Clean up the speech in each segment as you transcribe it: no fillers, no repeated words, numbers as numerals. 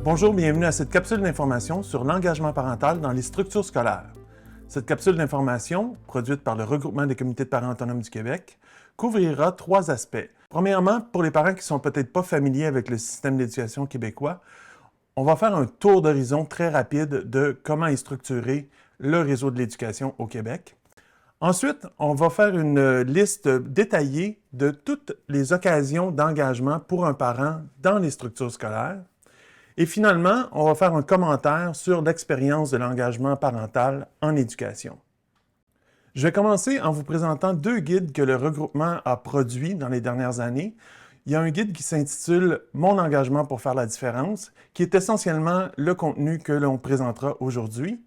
Bonjour, bienvenue à cette capsule d'information sur l'engagement parental dans les structures scolaires. Cette capsule d'information, produite par le Regroupement des comités de parents autonomes du Québec, couvrira 3 aspects. Premièrement, pour les parents qui ne sont peut-être pas familiers avec le système d'éducation québécois, on va faire un tour d'horizon très rapide de comment est structuré le réseau de l'éducation au Québec. Ensuite, on va faire une liste détaillée de toutes les occasions d'engagement pour un parent dans les structures scolaires. Et finalement, on va faire un commentaire sur l'expérience de l'engagement parental en éducation. Je vais commencer en vous présentant 2 guides que le regroupement a produits dans les dernières années. Il y a un guide qui s'intitule « Mon engagement pour faire la différence », qui est essentiellement le contenu que l'on présentera aujourd'hui.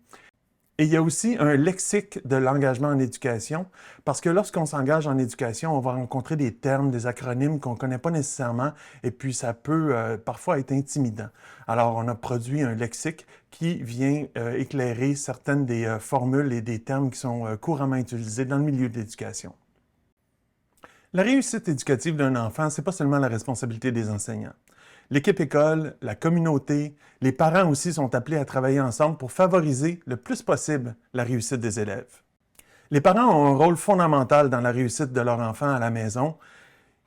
Et il y a aussi un lexique de l'engagement en éducation, parce que lorsqu'on s'engage en éducation, on va rencontrer des termes, des acronymes qu'on ne connaît pas nécessairement, et puis ça peut parfois être intimidant. Alors, on a produit un lexique qui vient éclairer certaines des formules et des termes qui sont couramment utilisés dans le milieu de l'éducation. La réussite éducative d'un enfant, ce n'est pas seulement la responsabilité des enseignants. L'équipe école, la communauté, les parents aussi sont appelés à travailler ensemble pour favoriser le plus possible la réussite des élèves. Les parents ont un rôle fondamental dans la réussite de leur enfant à la maison.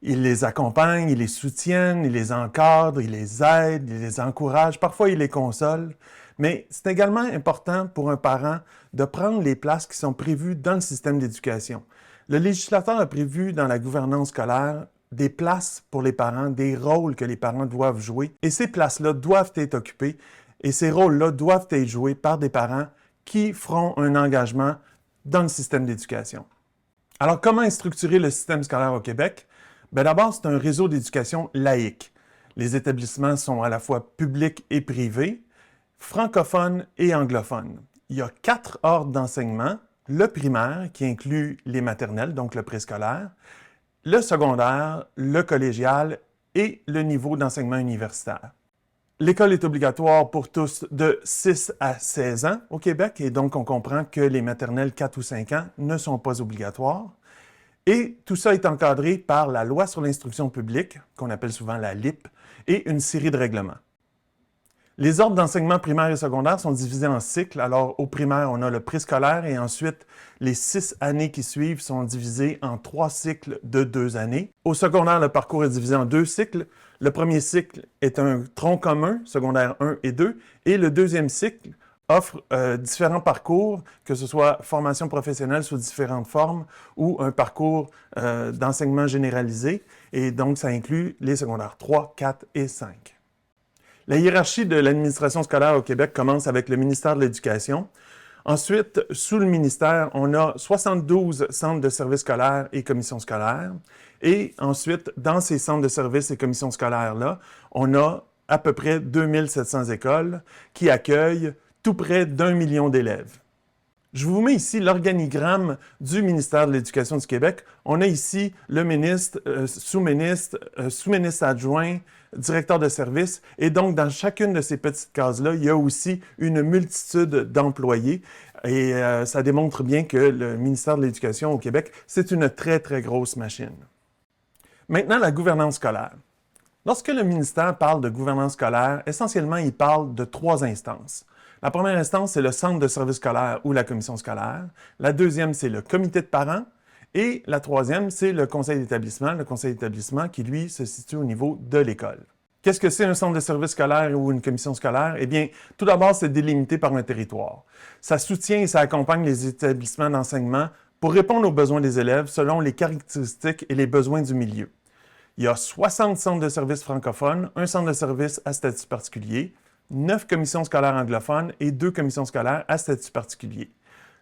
Ils les accompagnent, ils les soutiennent, ils les encadrent, ils les aident, ils les encouragent, parfois ils les consolent. Mais c'est également important pour un parent de prendre les places qui sont prévues dans le système d'éducation. Le législateur a prévu dans la gouvernance scolaire des places pour les parents, des rôles que les parents doivent jouer. Et ces places-là doivent être occupées et ces rôles-là doivent être joués par des parents qui feront un engagement dans le système d'éducation. Alors, comment est structuré le système scolaire au Québec? Bien, d'abord, c'est un réseau d'éducation laïque. Les établissements sont à la fois publics et privés, francophones et anglophones. Il y a 4 ordres d'enseignement. Le primaire, qui inclut les maternelles, donc le préscolaire, le secondaire, le collégial et le niveau d'enseignement universitaire. L'école est obligatoire pour tous de 6 à 16 ans au Québec et donc on comprend que les maternelles 4 ou 5 ans ne sont pas obligatoires. Et tout ça est encadré par la Loi sur l'instruction publique, qu'on appelle souvent la LIP, et une série de règlements. Les ordres d'enseignement primaire et secondaire sont divisés en cycles. Alors, au primaire, on a le préscolaire et ensuite, les 6 années qui suivent sont divisées en 3 cycles de 2 années. Au secondaire, le parcours est divisé en 2 cycles. Le premier cycle est un tronc commun, secondaire 1 et 2, et le deuxième cycle offre différents parcours, que ce soit formation professionnelle sous différentes formes ou un parcours d'enseignement généralisé. Et donc, ça inclut les secondaires 3, 4 et 5. La hiérarchie de l'administration scolaire au Québec commence avec le ministère de l'Éducation. Ensuite, sous le ministère, on a 72 centres de services scolaires et commissions scolaires. Et ensuite, dans ces centres de services et commissions scolaires-là, on a à peu près 2700 écoles qui accueillent tout près d'1 million d'élèves. Je vous mets ici l'organigramme du ministère de l'Éducation du Québec. On a ici le ministre, sous-ministre, sous-ministre adjoint, directeur de service. Et donc, dans chacune de ces petites cases-là, il y a aussi une multitude d'employés. Et ça démontre bien que le ministère de l'Éducation au Québec, c'est une très, très grosse machine. Maintenant, la gouvernance scolaire. Lorsque le ministère parle de gouvernance scolaire, essentiellement, il parle de 3 instances. La première instance, c'est le centre de service scolaire ou la commission scolaire. La deuxième, c'est le comité de parents. Et la troisième, c'est le conseil d'établissement. Le conseil d'établissement qui, lui, se situe au niveau de l'école. Qu'est-ce que c'est un centre de service scolaire ou une commission scolaire? Eh bien, tout d'abord, c'est délimité par un territoire. Ça soutient et ça accompagne les établissements d'enseignement pour répondre aux besoins des élèves selon les caractéristiques et les besoins du milieu. Il y a 60 centres de services francophones, un centre de service à statut particulier, 9 commissions scolaires anglophones et 2 commissions scolaires à statut particulier.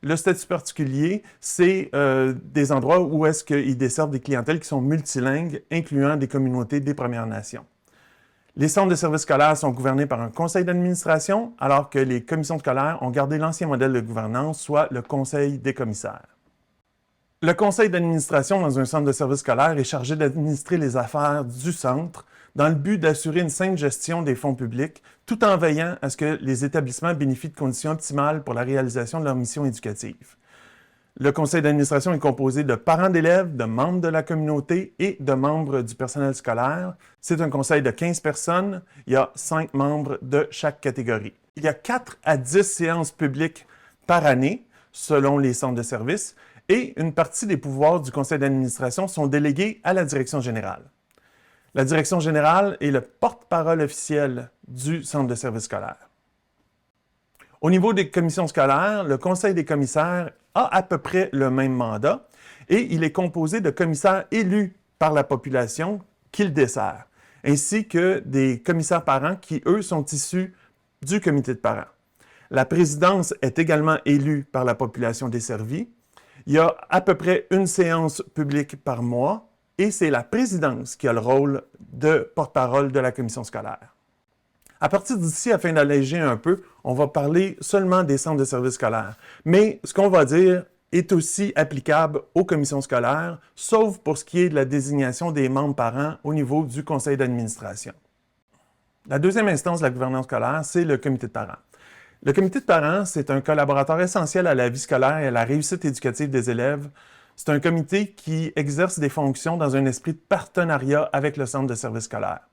Le statut particulier, c'est des endroits où est-ce qu'ils desservent des clientèles qui sont multilingues, incluant des communautés des Premières Nations. Les centres de services scolaires sont gouvernés par un conseil d'administration, alors que les commissions scolaires ont gardé l'ancien modèle de gouvernance, soit le conseil des commissaires. Le conseil d'administration dans un centre de services scolaire est chargé d'administrer les affaires du centre dans le but d'assurer une saine gestion des fonds publics, tout en veillant à ce que les établissements bénéficient de conditions optimales pour la réalisation de leur mission éducative. Le conseil d'administration est composé de parents d'élèves, de membres de la communauté et de membres du personnel scolaire. C'est un conseil de 15 personnes. Il y a 5 membres de chaque catégorie. Il y a 4 à 10 séances publiques par année, selon les centres de services, et une partie des pouvoirs du conseil d'administration sont délégués à la direction générale. La direction générale est le porte-parole officiel du centre de services scolaire. Au niveau des commissions scolaires, le conseil des commissaires a à peu près le même mandat et il est composé de commissaires élus par la population qu'il dessert, ainsi que des commissaires parents qui, eux, sont issus du comité de parents. La présidence est également élue par la population desservie. Il y a à peu près une séance publique par mois et c'est la présidence qui a le rôle de porte-parole de la commission scolaire. À partir d'ici, afin d'alléger un peu, on va parler seulement des centres de services scolaires. Mais ce qu'on va dire est aussi applicable aux commissions scolaires, sauf pour ce qui est de la désignation des membres parents au niveau du conseil d'administration. La deuxième instance de la gouvernance scolaire, c'est le comité de parents. Le comité de parents, c'est un collaborateur essentiel à la vie scolaire et à la réussite éducative des élèves. C'est un comité qui exerce des fonctions dans un esprit de partenariat avec le centre de services scolaires.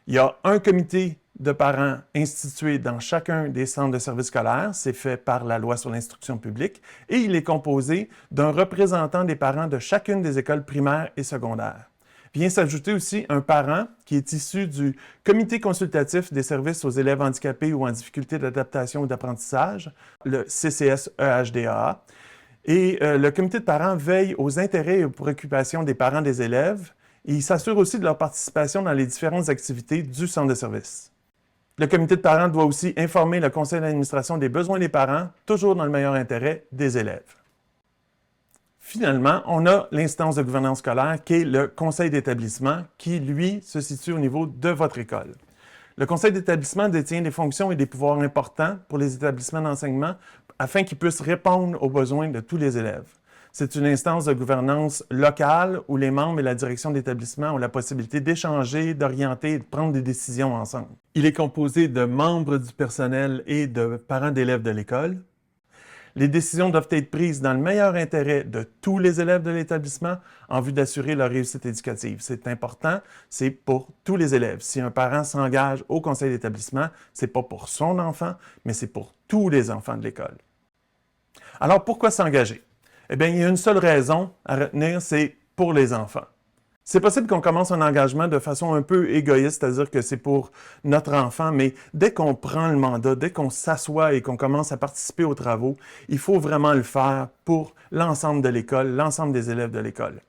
Il y a un comité de parents institué dans chacun des centres de services scolaires, c'est fait par la loi sur l'instruction publique, et il est composé d'un représentant des parents de chacune des écoles primaires et secondaires. Vient s'ajouter aussi un parent qui est issu du Comité consultatif des services aux élèves handicapés ou en difficulté d'adaptation ou d'apprentissage, le CCS-EHDA. Et le comité de parents veille aux intérêts et aux préoccupations des parents des élèves et il s'assure aussi de leur participation dans les différentes activités du centre de service. Le comité de parents doit aussi informer le conseil d'administration des besoins des parents, toujours dans le meilleur intérêt des élèves. Finalement, on a l'instance de gouvernance scolaire qui est le conseil d'établissement qui, lui, se situe au niveau de votre école. Le conseil d'établissement détient des fonctions et des pouvoirs importants pour les établissements d'enseignement afin qu'ils puissent répondre aux besoins de tous les élèves. C'est une instance de gouvernance locale où les membres et la direction d'établissement ont la possibilité d'échanger, d'orienter et de prendre des décisions ensemble. Il est composé de membres du personnel et de parents d'élèves de l'école. Les décisions doivent être prises dans le meilleur intérêt de tous les élèves de l'établissement en vue d'assurer leur réussite éducative. C'est important, c'est pour tous les élèves. Si un parent s'engage au conseil d'établissement, ce n'est pas pour son enfant, mais c'est pour tous les enfants de l'école. Alors, pourquoi s'engager? Eh bien, il y a une seule raison à retenir, c'est pour les enfants. C'est possible qu'on commence un engagement de façon un peu égoïste, c'est-à-dire que c'est pour notre enfant, mais dès qu'on prend le mandat, dès qu'on s'assoit et qu'on commence à participer aux travaux, il faut vraiment le faire pour l'ensemble de l'école, l'ensemble des élèves de l'école.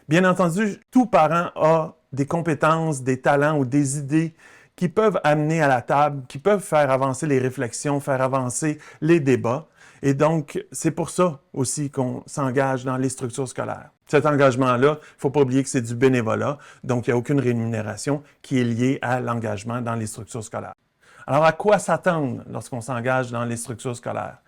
Bien entendu, tout parent a des compétences, des talents ou des idées qui peuvent amener à la table, qui peuvent faire avancer les réflexions, faire avancer les débats. Et donc, c'est pour ça aussi qu'on s'engage dans les structures scolaires. Cet engagement-là, il ne faut pas oublier que c'est du bénévolat, donc il n'y a aucune rémunération qui est liée à l'engagement dans les structures scolaires. Alors, à quoi s'attendre lorsqu'on s'engage dans les structures scolaires?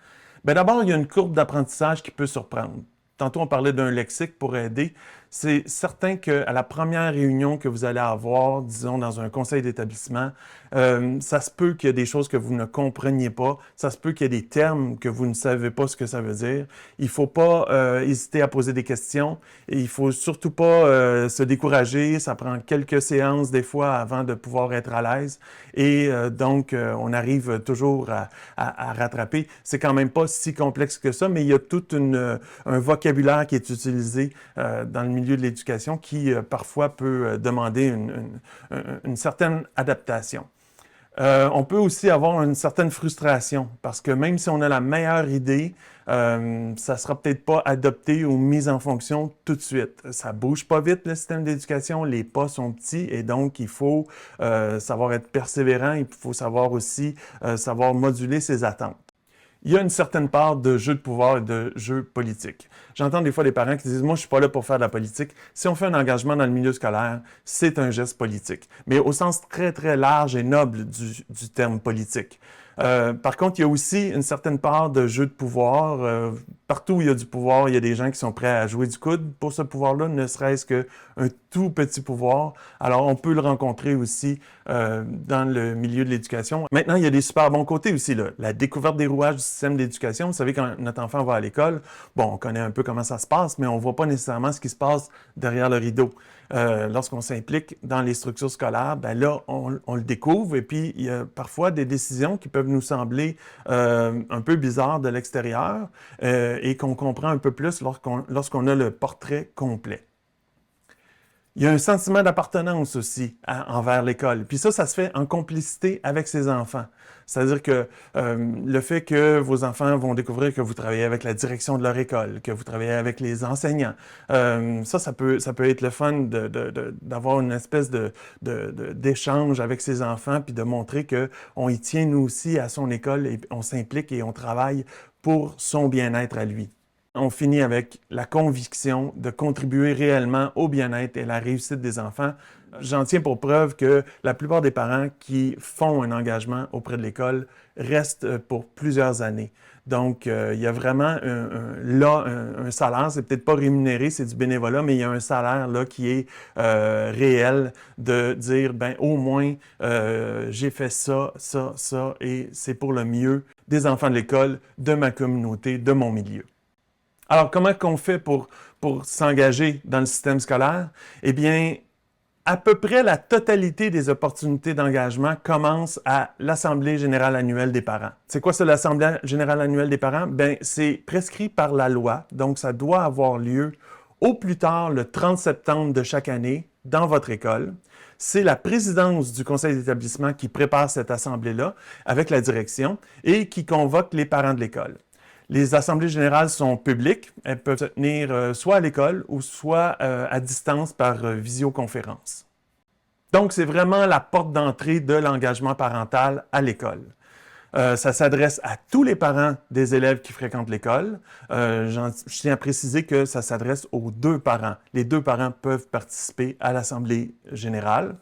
Bien, d'abord, il y a une courbe d'apprentissage qui peut surprendre. Tantôt, on parlait d'un lexique pour aider. C'est certain qu'à la première réunion que vous allez avoir, disons, dans un conseil d'établissement, ça se peut qu'il y ait des choses que vous ne compreniez pas. Ça se peut qu'il y ait des termes que vous ne savez pas ce que ça veut dire. Il ne faut pas hésiter à poser des questions. Et il ne faut surtout pas se décourager. Ça prend quelques séances des fois avant de pouvoir être à l'aise. Et donc, on arrive toujours à rattraper. C'est quand même pas si complexe que ça, mais il y a tout un vocabulaire qui est utilisé dans le milieu de l'éducation qui parfois peut demander une certaine adaptation. On peut aussi avoir une certaine frustration parce que même si on a la meilleure idée, ça ne sera peut-être pas adopté ou mis en fonction tout de suite. Ça ne bouge pas vite, le système d'éducation, les pas sont petits et donc il faut savoir être persévérant, il faut savoir aussi savoir moduler ses attentes. Il y a une certaine part de jeu de pouvoir et de jeu politique. J'entends des fois des parents qui disent « Moi, je ne suis pas là pour faire de la politique. » Si on fait un engagement dans le milieu scolaire, c'est un geste politique, mais au sens très, très large et noble du terme politique. Par contre, il y a aussi une certaine part de jeu de pouvoir. Partout où il y a du pouvoir, il y a des gens qui sont prêts à jouer du coude pour ce pouvoir-là, ne serait-ce qu'un tout petit pouvoir. Alors, on peut le rencontrer aussi dans le milieu de l'éducation. Maintenant, il y a des super bons côtés aussi, là. La découverte des rouages du système d'éducation. Vous savez, quand notre enfant va à l'école, bon, on connaît un peu comment ça se passe, mais on ne voit pas nécessairement ce qui se passe derrière le rideau. Lorsqu'on s'implique dans les structures scolaires, ben là, on le découvre et puis il y a parfois des décisions qui peuvent nous sembler un peu bizarres de l'extérieur et qu'on comprend un peu plus lorsqu'on a le portrait complet. Il y a un sentiment d'appartenance aussi envers l'école. Puis ça se fait en complicité avec ses enfants. C'est-à-dire que le fait que vos enfants vont découvrir que vous travaillez avec la direction de leur école, que vous travaillez avec les enseignants, ça peut être le fun d'avoir une espèce d'échange avec ses enfants, puis de montrer qu'on y tient nous aussi à son école et on s'implique et on travaille pour son bien-être à lui. On finit avec la conviction de contribuer réellement au bien-être et à la réussite des enfants. J'en tiens pour preuve que la plupart des parents qui font un engagement auprès de l'école restent pour plusieurs années. Donc, il y a vraiment un salaire, c'est peut-être pas rémunéré, c'est du bénévolat, mais il y a un salaire là qui est réel de dire, ben au moins, j'ai fait ça, et c'est pour le mieux des enfants de l'école, de ma communauté, de mon milieu. Alors, comment qu'on fait pour s'engager dans le système scolaire? Eh bien, à peu près la totalité des opportunités d'engagement commence à l'Assemblée générale annuelle des parents. C'est quoi ça, l'Assemblée générale annuelle des parents? Bien, c'est prescrit par la loi, donc ça doit avoir lieu au plus tard le 30 septembre de chaque année dans votre école. C'est la présidence du conseil d'établissement qui prépare cette assemblée-là avec la direction et qui convoque les parents de l'école. Les assemblées générales sont publiques. Elles peuvent se tenir soit à l'école ou soit à distance par visioconférence. Donc, c'est vraiment la porte d'entrée de l'engagement parental à l'école. Ça s'adresse à tous les parents des élèves qui fréquentent l'école. Je tiens à préciser que ça s'adresse aux deux parents. Les deux parents peuvent participer à l'assemblée générale.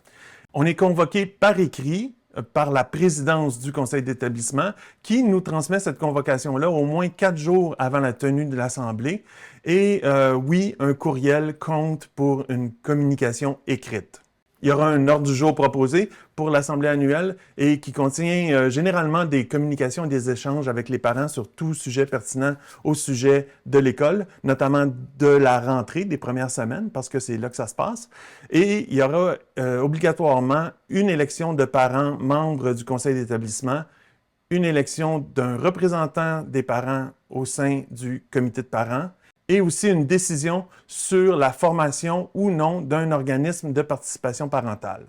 On est convoqué par écrit par la présidence du conseil d'établissement qui nous transmet cette convocation-là au moins 4 jours avant la tenue de l'assemblée. Et oui, un courriel compte pour une communication écrite. Il y aura un ordre du jour proposé pour l'assemblée annuelle et qui contient généralement des communications et des échanges avec les parents sur tout sujet pertinent au sujet de l'école, notamment de la rentrée des premières semaines, parce que c'est là que ça se passe. Et il y aura obligatoirement une élection de parents membres du conseil d'établissement, une élection d'un représentant des parents au sein du comité de parents, et aussi une décision sur la formation ou non d'un organisme de participation parentale.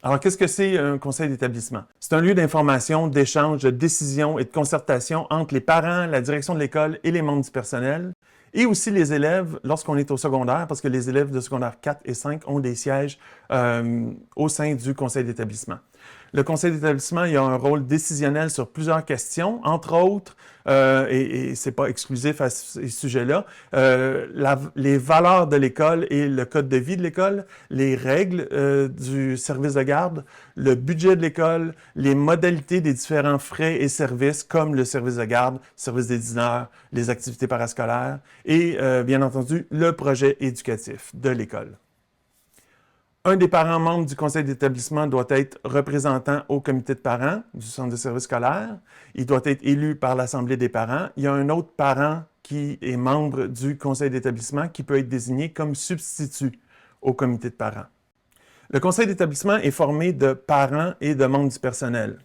Alors, qu'est-ce que c'est un conseil d'établissement? C'est un lieu d'information, d'échange, de décision et de concertation entre les parents, la direction de l'école et les membres du personnel, et aussi les élèves lorsqu'on est au secondaire, parce que les élèves de secondaire 4 et 5 ont des sièges au sein du conseil d'établissement. Le conseil d'établissement, il a un rôle décisionnel sur plusieurs questions, entre autres, et c'est pas exclusif à ces sujets-là, les valeurs de l'école et le code de vie de l'école, les règles du service de garde, le budget de l'école, les modalités des différents frais et services comme le service de garde, service des dîneurs, les activités parascolaires et bien entendu le projet éducatif de l'école. Un des parents membres du conseil d'établissement doit être représentant au comité de parents du centre de service scolaire. Il doit être élu par l'assemblée des parents. Il y a un autre parent qui est membre du conseil d'établissement qui peut être désigné comme substitut au comité de parents. Le conseil d'établissement est formé de parents et de membres du personnel.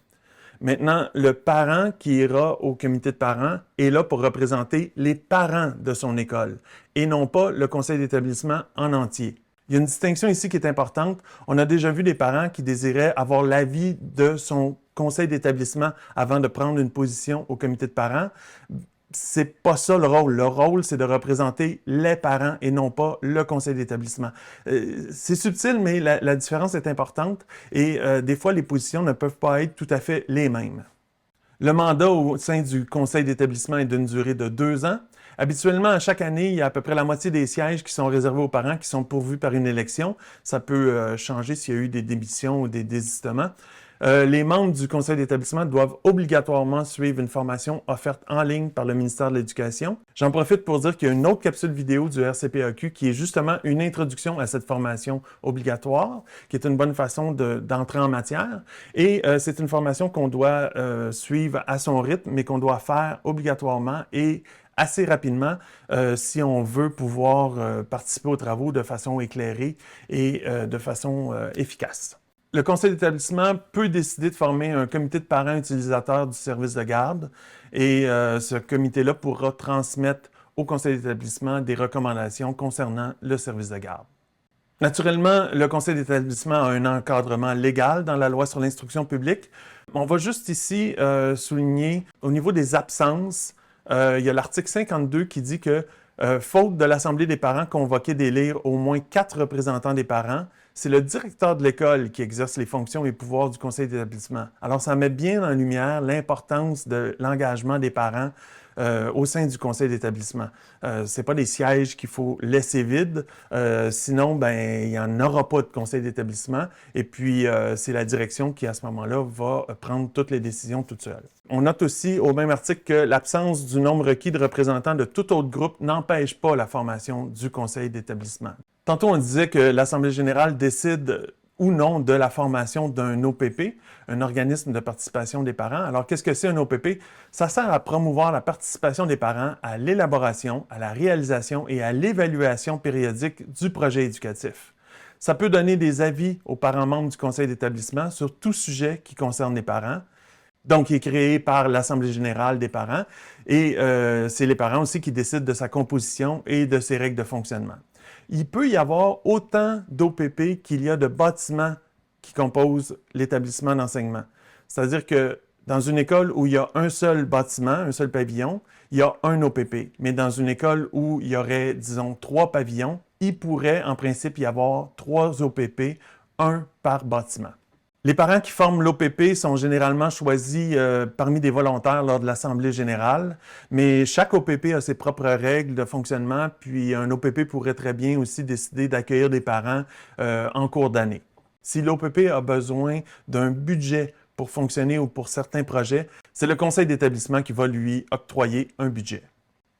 Maintenant, le parent qui ira au comité de parents est là pour représenter les parents de son école et non pas le conseil d'établissement en entier. Il y a une distinction ici qui est importante. On a déjà vu des parents qui désiraient avoir l'avis de son conseil d'établissement avant de prendre une position au comité de parents. C'est pas ça le rôle. Le rôle, c'est de représenter les parents et non pas le conseil d'établissement. C'est subtil, mais la différence est importante et des fois, les positions ne peuvent pas être tout à fait les mêmes. Le mandat au sein du conseil d'établissement est d'une durée de 2 ans. Habituellement, à chaque année, il y a à peu près la moitié des sièges qui sont réservés aux parents, qui sont pourvus par une élection. Ça peut changer s'il y a eu des démissions ou des désistements. Les membres du conseil d'établissement doivent obligatoirement suivre une formation offerte en ligne par le ministère de l'Éducation. J'en profite pour dire qu'il y a une autre capsule vidéo du RCPAQ qui est justement une introduction à cette formation obligatoire, qui est une bonne façon d'entrer en matière. Et c'est une formation qu'on doit suivre à son rythme, mais qu'on doit faire obligatoirement et assez rapidement si on veut pouvoir participer aux travaux de façon éclairée et de façon efficace. Le conseil d'établissement peut décider de former un comité de parents utilisateurs du service de garde et ce comité-là pourra transmettre au conseil d'établissement des recommandations concernant le service de garde. Naturellement, le conseil d'établissement a un encadrement légal dans la loi sur l'instruction publique. On va juste ici souligner au niveau des absences, il y a l'article 52 qui dit que faute de l'Assemblée des parents convoquée d'élire au moins 4 représentants des parents, c'est le directeur de l'école qui exerce les fonctions et pouvoirs du conseil d'établissement. Alors, ça met bien en lumière l'importance de l'engagement des parents au sein du conseil d'établissement. Ce n'est pas des sièges qu'il faut laisser vides, sinon, ben, il n'y en aura pas de conseil d'établissement. Et puis, c'est la direction qui, à ce moment-là, va prendre toutes les décisions toute seule. On note aussi au même article que l'absence du nombre requis de représentants de tout autre groupe n'empêche pas la formation du conseil d'établissement. Tantôt, on disait que l'Assemblée générale décide ou non de la formation d'un OPP, un organisme de participation des parents. Alors, qu'est-ce que c'est un OPP? Ça sert à promouvoir la participation des parents à l'élaboration, à la réalisation et à l'évaluation périodique du projet éducatif. Ça peut donner des avis aux parents membres du conseil d'établissement sur tout sujet qui concerne les parents. Donc, il est créé par l'Assemblée générale des parents et c'est les parents aussi qui décident de sa composition et de ses règles de fonctionnement. Il peut y avoir autant d'OPP qu'il y a de bâtiments qui composent l'établissement d'enseignement. C'est-à-dire que dans une école où il y a un seul bâtiment, un seul pavillon, il y a un OPP. Mais dans une école où il y aurait, disons, 3 pavillons, il pourrait en principe y avoir 3 OPP, un par bâtiment. Les parents qui forment l'OPP sont généralement choisis parmi des volontaires lors de l'Assemblée générale, mais chaque OPP a ses propres règles de fonctionnement, puis un OPP pourrait très bien aussi décider d'accueillir des parents en cours d'année. Si l'OPP a besoin d'un budget pour fonctionner ou pour certains projets, c'est le conseil d'établissement qui va lui octroyer un budget.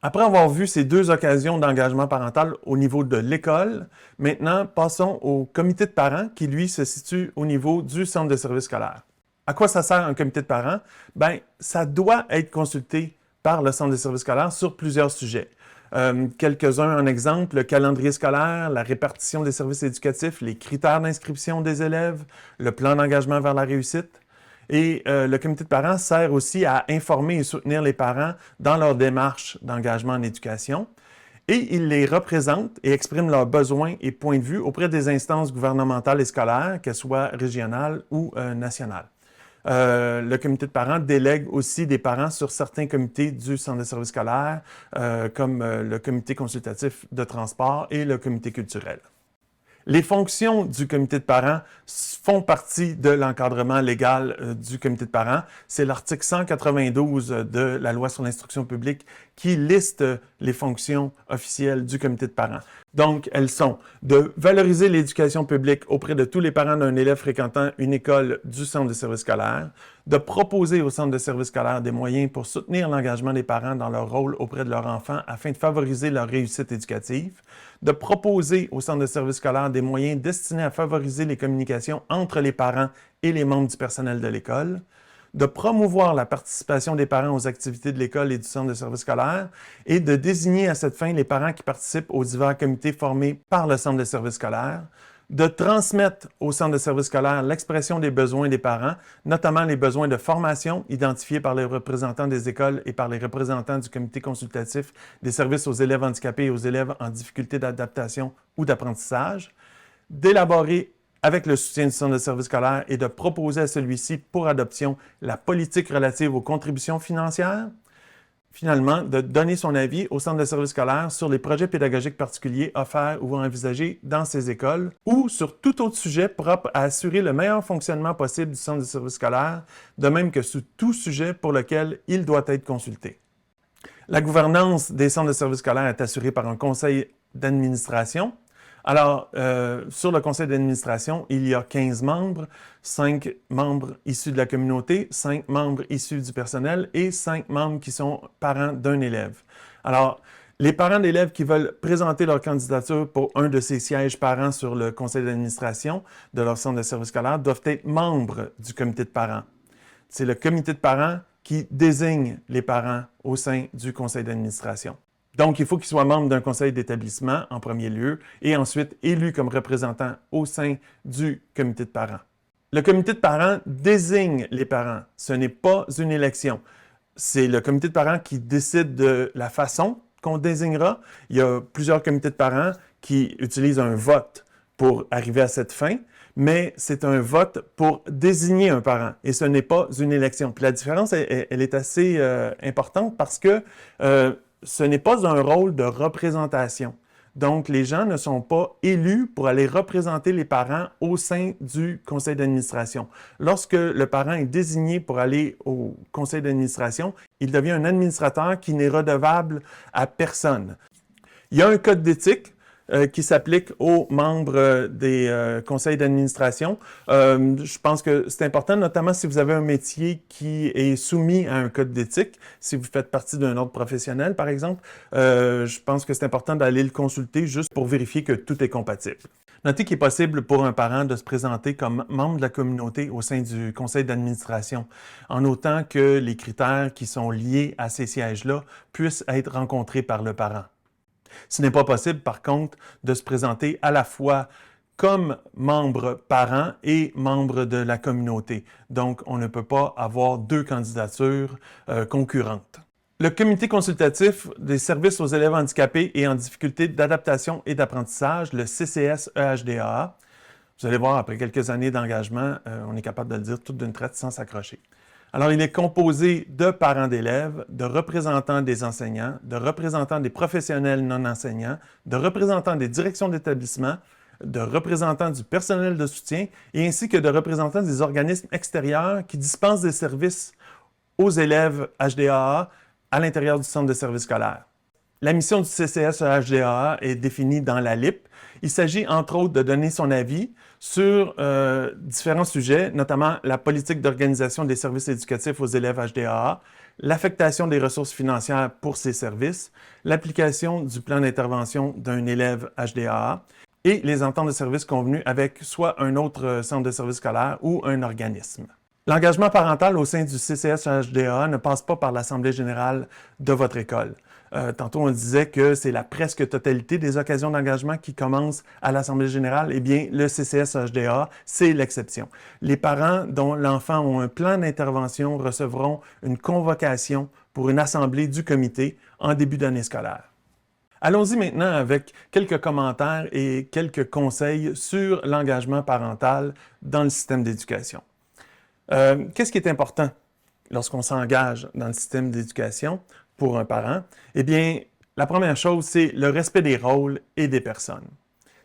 Après avoir vu ces 2 occasions d'engagement parental au niveau de l'école, maintenant passons au comité de parents qui, lui, se situe au niveau du centre de service scolaire. À quoi ça sert un comité de parents? Bien, ça doit être consulté par le centre de service scolaire sur plusieurs sujets. Quelques-uns en exemple, le calendrier scolaire, la répartition des services éducatifs, les critères d'inscription des élèves, le plan d'engagement vers la réussite. Et le comité de parents sert aussi à informer et soutenir les parents dans leur démarche d'engagement en éducation. Et il les représente et exprime leurs besoins et points de vue auprès des instances gouvernementales et scolaires, qu'elles soient régionales ou nationales. Le comité de parents délègue aussi des parents sur certains comités du centre de service scolaire, comme le comité consultatif de transport et le comité culturel. Les fonctions du comité de parents font partie de l'encadrement légal du comité de parents. C'est l'article 192 de la loi sur l'instruction publique qui liste les fonctions officielles du comité de parents. Donc, elles sont de valoriser l'éducation publique auprès de tous les parents d'un élève fréquentant une école du centre de service scolaire, de proposer au centre de service scolaire des moyens pour soutenir l'engagement des parents dans leur rôle auprès de leurs enfants afin de favoriser leur réussite éducative, de proposer au centre de service scolaire des moyens destinés à favoriser les communications entre les parents et les membres du personnel de l'école, de promouvoir la participation des parents aux activités de l'école et du centre de service scolaire et de désigner à cette fin les parents qui participent aux divers comités formés par le centre de service scolaire, de transmettre au centre de service scolaire l'expression des besoins des parents, notamment les besoins de formation identifiés par les représentants des écoles et par les représentants du comité consultatif des services aux élèves handicapés et aux élèves en difficulté d'adaptation ou d'apprentissage, d'élaborer avec le soutien du centre de service scolaire et de proposer à celui-ci pour adoption la politique relative aux contributions financières. Finalement, de donner son avis au centre de service scolaire sur les projets pédagogiques particuliers offerts ou envisagés dans ces écoles ou sur tout autre sujet propre à assurer le meilleur fonctionnement possible du centre de service scolaire, de même que sur tout sujet pour lequel il doit être consulté. La gouvernance des centres de service scolaire est assurée par un conseil d'administration. Alors, sur le conseil d'administration, il y a 15 membres, 5 membres issus de la communauté, 5 membres issus du personnel et 5 membres qui sont parents d'un élève. Alors, les parents d'élèves qui veulent présenter leur candidature pour un de ces sièges parents sur le conseil d'administration de leur centre de service scolaire doivent être membres du comité de parents. C'est le comité de parents qui désigne les parents au sein du conseil d'administration. Donc, il faut qu'ils soient membres d'un conseil d'établissement en premier lieu et ensuite élus comme représentants au sein du comité de parents. Le comité de parents désigne les parents. Ce n'est pas une élection. C'est le comité de parents qui décide de la façon qu'on désignera. Il y a plusieurs comités de parents qui utilisent un vote pour arriver à cette fin, mais c'est un vote pour désigner un parent et ce n'est pas une élection. Puis la différence, elle est assez importante parce que ce n'est pas un rôle de représentation. Donc, les gens ne sont pas élus pour aller représenter les parents au sein du conseil d'administration. Lorsque le parent est désigné pour aller au conseil d'administration, il devient un administrateur qui n'est redevable à personne. Il y a un code d'éthique qui s'applique aux membres des conseils d'administration. Je pense que c'est important, notamment si vous avez un métier qui est soumis à un code d'éthique, si vous faites partie d'un ordre professionnel, par exemple. Je pense que c'est important d'aller le consulter juste pour vérifier que tout est compatible. Notez qu'il est possible pour un parent de se présenter comme membre de la communauté au sein du conseil d'administration, en autant que les critères qui sont liés à ces sièges-là puissent être rencontrés par le parent. Ce n'est pas possible, par contre, de se présenter à la fois comme membre parent et membre de la communauté. Donc, on ne peut pas avoir deux candidatures concurrentes. Le comité consultatif des services aux élèves handicapés et en difficulté d'adaptation et d'apprentissage, le CCS-EHDAA, vous allez voir, après quelques années d'engagement, on est capable de le dire tout d'une traite sans s'accrocher. Alors, il est composé de parents d'élèves, de représentants des enseignants, de représentants des professionnels non enseignants, de représentants des directions d'établissement, de représentants du personnel de soutien et ainsi que de représentants des organismes extérieurs qui dispensent des services aux élèves HDAA à l'intérieur du centre de service scolaire. La mission du CCS-HDAA est définie dans la LIP. Il s'agit entre autres de donner son avis sur différents sujets, notamment la politique d'organisation des services éducatifs aux élèves HDAA, l'affectation des ressources financières pour ces services, l'application du plan d'intervention d'un élève HDAA et les ententes de services convenues avec soit un autre centre de service scolaire ou un organisme. L'engagement parental au sein du CCS-HDAA ne passe pas par l'Assemblée générale de votre école. Tantôt, on disait que c'est la presque totalité des occasions d'engagement qui commencent à l'Assemblée générale. Eh bien, le CCS-HDAA, c'est l'exception. Les parents dont l'enfant ont un plan d'intervention recevront une convocation pour une assemblée du comité en début d'année scolaire. Allons-y maintenant avec quelques commentaires et quelques conseils sur l'engagement parental dans le système d'éducation. Qu'est-ce qui est important lorsqu'on s'engage dans le système d'éducation pour un parent? Eh bien, la première chose, c'est le respect des rôles et des personnes.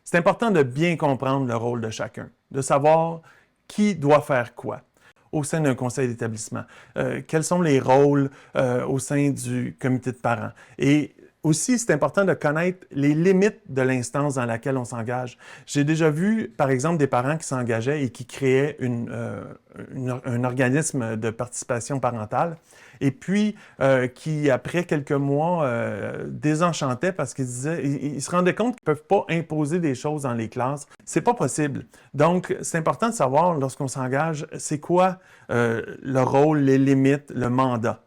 C'est important de bien comprendre le rôle de chacun, de savoir qui doit faire quoi au sein d'un conseil d'établissement, quels sont les rôles au sein du comité de parents. Et aussi, c'est important de connaître les limites de l'instance dans laquelle on s'engage. J'ai déjà vu, par exemple, des parents qui s'engageaient et qui créaient un organisme de participation parentale et puis qui, après quelques mois, désenchantaient parce qu'ils se rendaient compte qu'ils ne peuvent pas imposer des choses dans les classes. C'est pas possible. Donc, c'est important de savoir, lorsqu'on s'engage, c'est quoi le rôle, les limites, le mandat.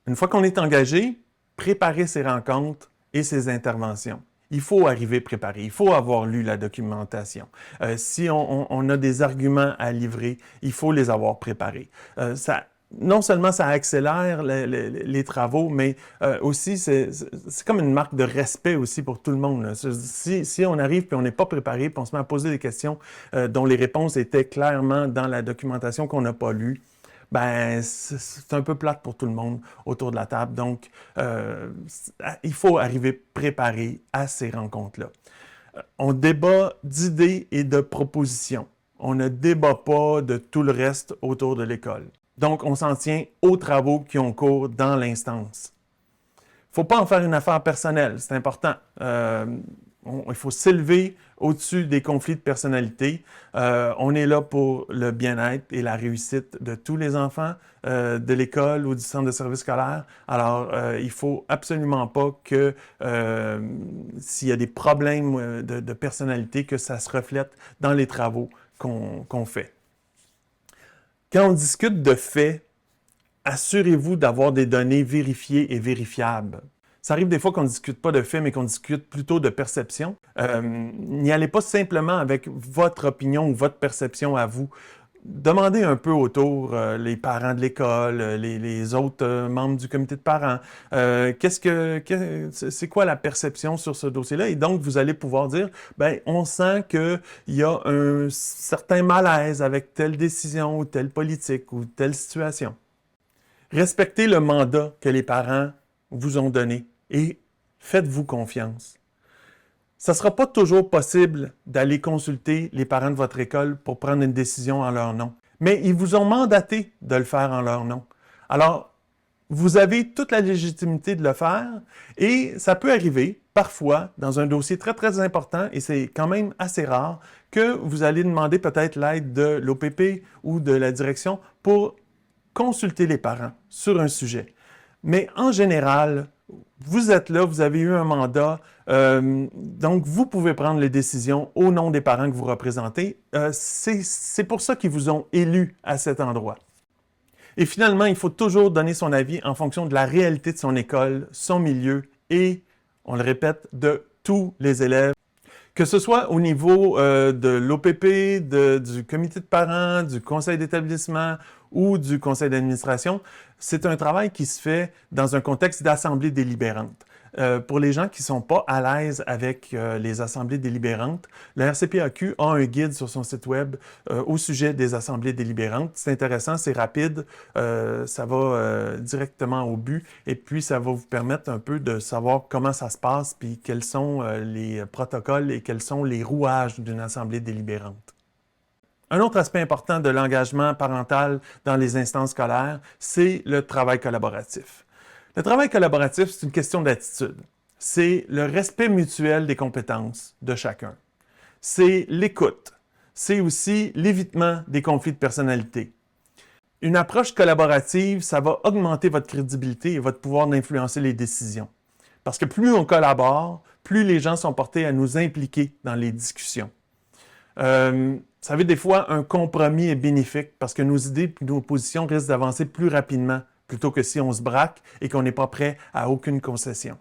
Une fois qu'on est engagé, préparer ses rencontres et ses interventions. Il faut arriver préparé, il faut avoir lu la documentation. Si on a des arguments à livrer, il faut les avoir préparés. Non seulement ça accélère les travaux, mais aussi c'est comme une marque de respect aussi pour tout le monde, là. Si on arrive et on n'est pas préparé, puis on se met à poser des questions dont les réponses étaient clairement dans la documentation qu'on n'a pas lue, ben c'est un peu plate pour tout le monde autour de la table. Donc, il faut arriver préparé à ces rencontres-là. On débat d'idées et de propositions. On ne débat pas de tout le reste autour de l'école. Donc, on s'en tient aux travaux qui ont cours dans l'instance. Il ne faut pas en faire une affaire personnelle, c'est important. Il faut s'élever au-dessus des conflits de personnalité. On est là pour le bien-être et la réussite de tous les enfants de l'école ou du centre de service scolaire. Alors, il ne faut absolument pas que s'il y a des problèmes de personnalité, que ça se reflète dans les travaux qu'on fait. Quand on discute de faits, assurez-vous d'avoir des données vérifiées et vérifiables. Ça arrive des fois qu'on ne discute pas de faits, mais qu'on discute plutôt de perception. N'y allez pas simplement avec votre opinion ou votre perception à vous. Demandez un peu autour les parents de l'école, les autres membres du comité de parents. C'est quoi la perception sur ce dossier-là? Et donc, vous allez pouvoir dire, ben, on sent qu'il y a un certain malaise avec telle décision ou telle politique ou telle situation. Respectez le mandat que les parents vous ont donné et faites-vous confiance. Ça ne sera pas toujours possible d'aller consulter les parents de votre école pour prendre une décision en leur nom, mais ils vous ont mandaté de le faire en leur nom. Alors, vous avez toute la légitimité de le faire et ça peut arriver, parfois, dans un dossier très, très important, et c'est quand même assez rare, que vous allez demander peut-être l'aide de l'OPP ou de la direction pour consulter les parents sur un sujet. Mais en général, vous êtes là, vous avez eu un mandat, donc vous pouvez prendre les décisions au nom des parents que vous représentez. C'est pour ça qu'ils vous ont élu à cet endroit. Et finalement, il faut toujours donner son avis en fonction de la réalité de son école, son milieu et, on le répète, de tous les élèves. Que ce soit au niveau de l'OPP, du comité de parents, du conseil d'établissement ou du conseil d'administration, c'est un travail qui se fait dans un contexte d'assemblée délibérante. Pour les gens qui ne sont pas à l'aise avec les assemblées délibérantes, le RCPAQ a un guide sur son site web au sujet des assemblées délibérantes. C'est intéressant, c'est rapide, ça va directement au but et puis ça va vous permettre un peu de savoir comment ça se passe puis quels sont les protocoles et quels sont les rouages d'une assemblée délibérante. Un autre aspect important de l'engagement parental dans les instances scolaires, c'est le travail collaboratif. Le travail collaboratif, c'est une question d'attitude. C'est le respect mutuel des compétences de chacun. C'est l'écoute. C'est aussi l'évitement des conflits de personnalité. Une approche collaborative, ça va augmenter votre crédibilité et votre pouvoir d'influencer les décisions. Parce que plus on collabore, plus les gens sont portés à nous impliquer dans les discussions. Vous savez, des fois, un compromis est bénéfique parce que nos idées et nos positions risquent d'avancer plus rapidement plutôt que si on se braque et qu'on n'est pas prêt à aucune concession.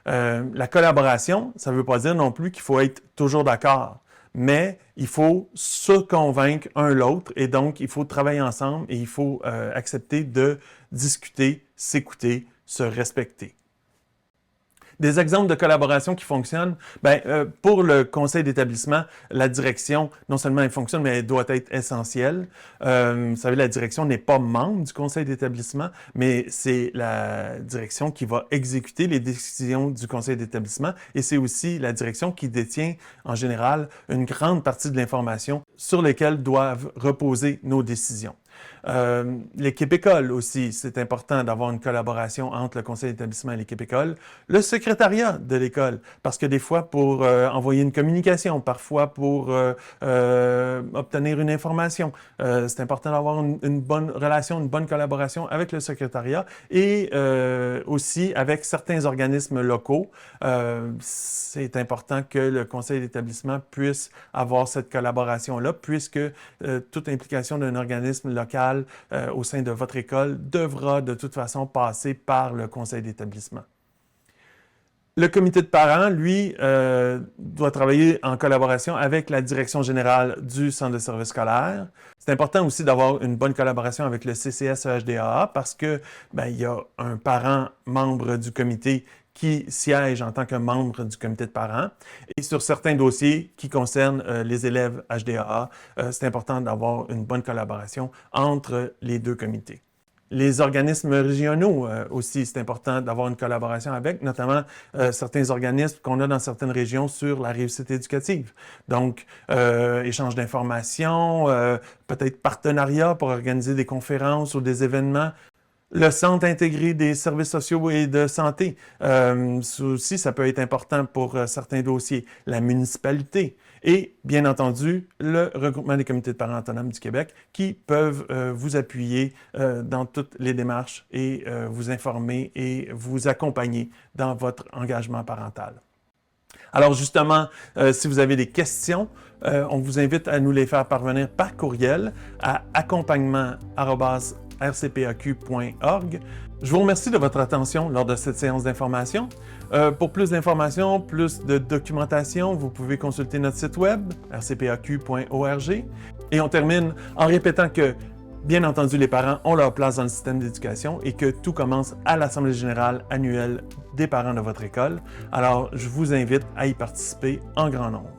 La collaboration, ça ne veut pas dire non plus qu'il faut être toujours d'accord, mais il faut se convaincre un l'autre et donc il faut travailler ensemble et il faut accepter de discuter, s'écouter, se respecter. Des exemples de collaboration qui fonctionnent, pour le conseil d'établissement, la direction, non seulement elle fonctionne, mais elle doit être essentielle. Vous savez, la direction n'est pas membre du conseil d'établissement, mais c'est la direction qui va exécuter les décisions du conseil d'établissement et c'est aussi la direction qui détient, en général, une grande partie de l'information sur laquelle doivent reposer nos décisions. L'équipe école aussi, c'est important d'avoir une collaboration entre le conseil d'établissement et l'équipe école. Le secrétariat de l'école, parce que des fois pour envoyer une communication, parfois pour obtenir une information, c'est important d'avoir une bonne relation, une bonne collaboration avec le secrétariat et aussi avec certains organismes locaux. C'est important que le conseil d'établissement puisse avoir cette collaboration-là, puisque toute implication d'un organisme local au sein de votre école devra de toute façon passer par le conseil d'établissement. Le comité de parents, lui, doit travailler en collaboration avec la direction générale du centre de service scolaire. C'est important aussi d'avoir une bonne collaboration avec le CCS-EHDAA parce que il y a un parent membre du comité qui siège en tant que membre du comité de parents. Et sur certains dossiers qui concernent les élèves HDAA, c'est important d'avoir une bonne collaboration entre les deux comités. Les organismes régionaux aussi, c'est important d'avoir une collaboration avec, notamment certains organismes qu'on a dans certaines régions sur la réussite éducative. Donc, échange d'informations, peut-être partenariat pour organiser des conférences ou des événements. Le Centre intégré des services sociaux et de santé, ça aussi, ça peut être important pour certains dossiers. La municipalité et, bien entendu, le regroupement des comités de parents autonomes du Québec qui peuvent vous appuyer dans toutes les démarches et vous informer et vous accompagner dans votre engagement parental. Alors justement, si vous avez des questions, on vous invite à nous les faire parvenir par courriel à accompagnement@rcpaq.org. Je vous remercie de votre attention lors de cette séance d'information. Pour plus d'informations, plus de documentation, vous pouvez consulter notre site web, rcpaq.org. Et on termine en répétant que, bien entendu, les parents ont leur place dans le système d'éducation et que tout commence à l'Assemblée générale annuelle des parents de votre école. Alors, je vous invite à y participer en grand nombre.